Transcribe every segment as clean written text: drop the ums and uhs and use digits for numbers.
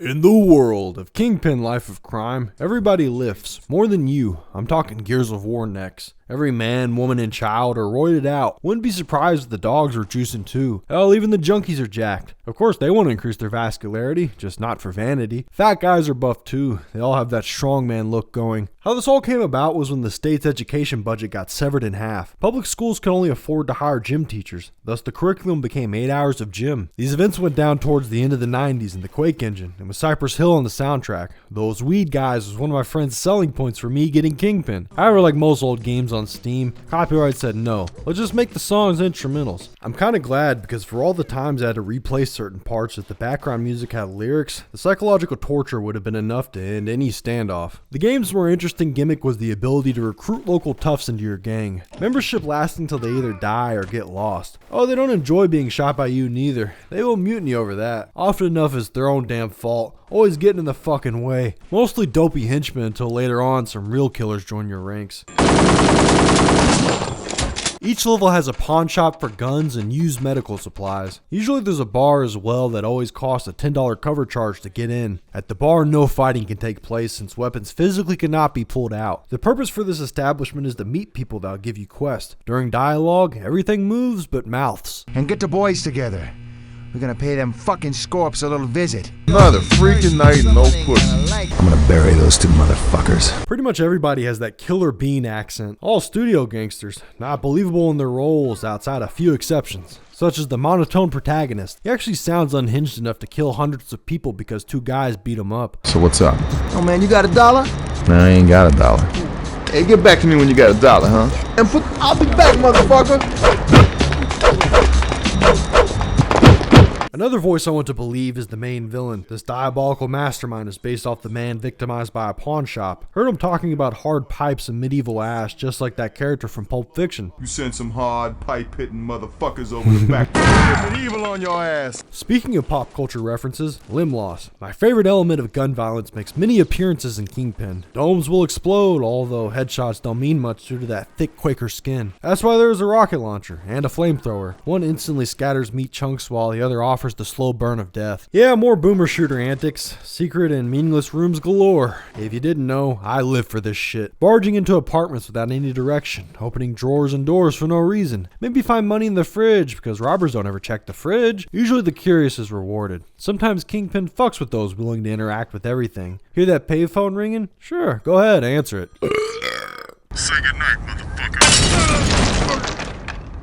In the world of Kingpin Life of Crime, everybody lifts, more than you. I'm talking Gears of War necks. Every man, woman, and child are roided out. Wouldn't be surprised if the dogs are juicing too. Hell, even the junkies are jacked. Of course, they want to increase their vascularity, just not for vanity. Fat guys are buffed too. They all have that strongman look going. How this all came about was when the state's education budget got severed in half. Public schools could only afford to hire gym teachers. Thus, the curriculum became 8 hours of gym. These events went down towards the end of the 90s in the Quake engine, and with Cypress Hill on the soundtrack. Those weed guys was one of my friend's selling points for me getting Kingpin. However, like most old games on Steam, copyright said no. Let's just make the songs instrumentals. I'm kinda glad, because for all the times I had to replay certain parts if the background music had lyrics, the psychological torture would have been enough to end any standoff. The game's more interesting gimmick was the ability to recruit local toughs into your gang. Membership lasting till they either die or get lost. Oh, they don't enjoy being shot by you neither. They will mutiny over that. Often enough it's their own damn fault. Always getting in the fucking way. Mostly dopey henchmen until later on some real killers join your ranks. Each level has a pawn shop for guns and used medical supplies. Usually there's a bar as well that always costs a $10 cover charge to get in. At the bar, no fighting can take place since weapons physically cannot be pulled out. The purpose for this establishment is to meet people that'll give you quests. During dialogue, everything moves but mouths. And get the boys together. We're gonna pay them fucking scorps a little visit. Another freaking night, no pussy. I'm gonna bury those two motherfuckers. Pretty much everybody has that killer bean accent. All studio gangsters, not believable in their roles outside a few exceptions, such as the monotone protagonist. He actually sounds unhinged enough to kill hundreds of people because two guys beat him up. So what's up? Oh man, you got $1? No, I ain't got $1. Hey, get back to me when you got $1, huh? And I'll be back, motherfucker. Another voice I want to believe is the main villain. This diabolical mastermind is based off the man victimized by a pawn shop. Heard him talking about hard pipes and medieval ash just like that character from Pulp Fiction. You send some hard pipe-hitting motherfuckers over the back. Get evil on your ass. Speaking of pop culture references, limb loss. My favorite element of gun violence makes many appearances in Kingpin. Domes will explode, although headshots don't mean much due to that thick Quaker skin. That's why there's a rocket launcher and a flamethrower. One instantly scatters meat chunks while the other offers the slow burn of death. Yeah, more boomer shooter antics, secret and meaningless rooms galore. If you didn't know, I live for this shit. Barging into apartments without any direction, opening drawers and doors for no reason. Maybe find money in the fridge because robbers don't ever check the fridge. Usually the curious is rewarded. Sometimes Kingpin fucks with those willing to interact with everything. Hear that payphone ringing? Sure, go ahead, answer it. Say goodnight, motherfucker.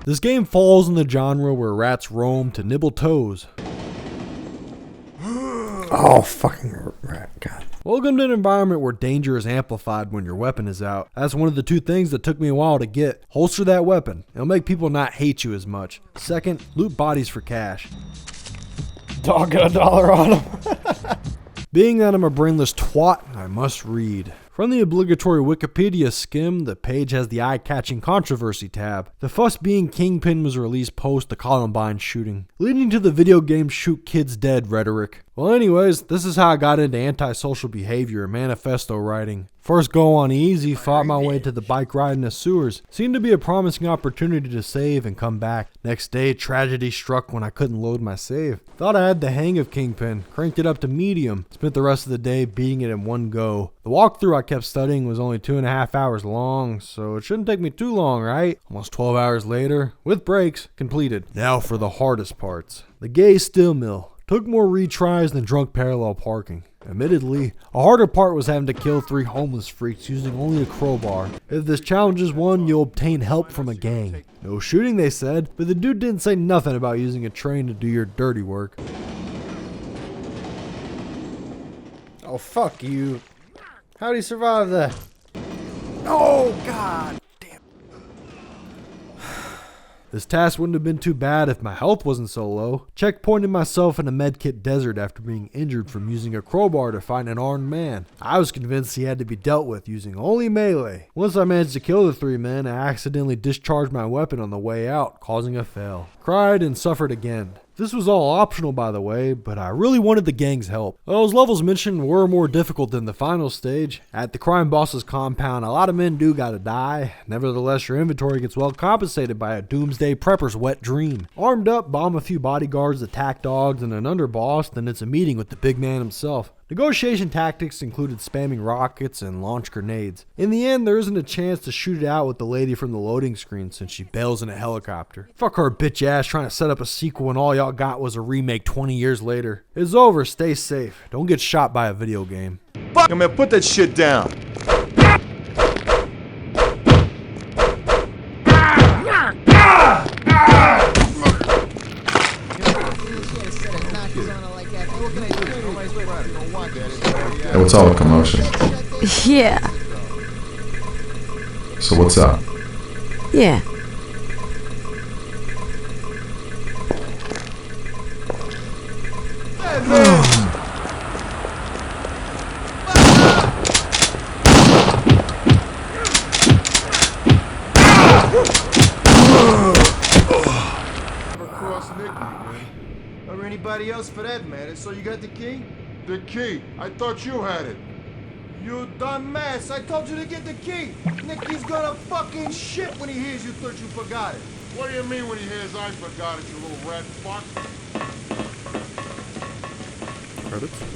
This game falls in the genre where rats roam to nibble toes. Oh, fucking rat, God. Welcome to an environment where danger is amplified when your weapon is out. That's one of the two things that took me a while to get. Holster that weapon. It'll make people not hate you as much. Second, loot bodies for cash. Dog got $1 on him. Being that I'm a brainless twat, I must read. From the obligatory Wikipedia skim, the page has the eye-catching controversy tab. The fuss being Kingpin was released post the Columbine shooting, leading to the video game shoot kids dead rhetoric. Well anyways, this is how I got into antisocial behavior and manifesto writing. First go on easy, fought my way to the bike ride in the sewers. Seemed to be a promising opportunity to save and come back. Next day, tragedy struck when I couldn't load my save. Thought I had the hang of Kingpin, cranked it up to medium, spent the rest of the day beating it in one go. The walkthrough I kept studying was only 2.5 hours long, so it shouldn't take me too long, right? Almost 12 hours later, with breaks, completed. Now for the hardest parts. The gay still mill. Took more retries than drunk parallel parking. Admittedly, a harder part was having to kill 3 homeless freaks using only a crowbar. If this challenge is won, you'll obtain help from a gang. No shooting, they said, but the dude didn't say nothing about using a train to do your dirty work. Oh, fuck you. How'd he survive that? Oh, God. This task wouldn't have been too bad if my health wasn't so low. Checkpointed myself in a medkit desert after being injured from using a crowbar to find an armed man. I was convinced he had to be dealt with using only melee. Once I managed to kill the 3 men, I accidentally discharged my weapon on the way out, causing a fail. Cried and suffered again. This was all optional, by the way, but I really wanted the gang's help. Those levels mentioned were more difficult than the final stage. At the crime boss's compound, a lot of men do gotta die. Nevertheless, your inventory gets well compensated by a doomsday prepper's wet dream. Armed up, bomb a few bodyguards, attack dogs, and an underboss, then it's a meeting with the big man himself. Negotiation tactics included spamming rockets and launch grenades. In the end, there isn't a chance to shoot it out with the lady from the loading screen since she bails in a helicopter. Fuck her bitch ass trying to set up a sequel when all y'all got was a remake 20 years later. It's over, stay safe. Don't get shot by a video game. Fuck, man, put that shit down. Hey, what's all the commotion? Yeah. So what's up? Yeah. Never cross Nicky, man. Or anybody else for that matter. So you got the key? The key? I thought you had it. You dumbass. I told you to get the key. Nicky's gonna fucking shit when he hears you thought you forgot it. What do you mean when he hears I forgot it, you little rat fuck? Credits.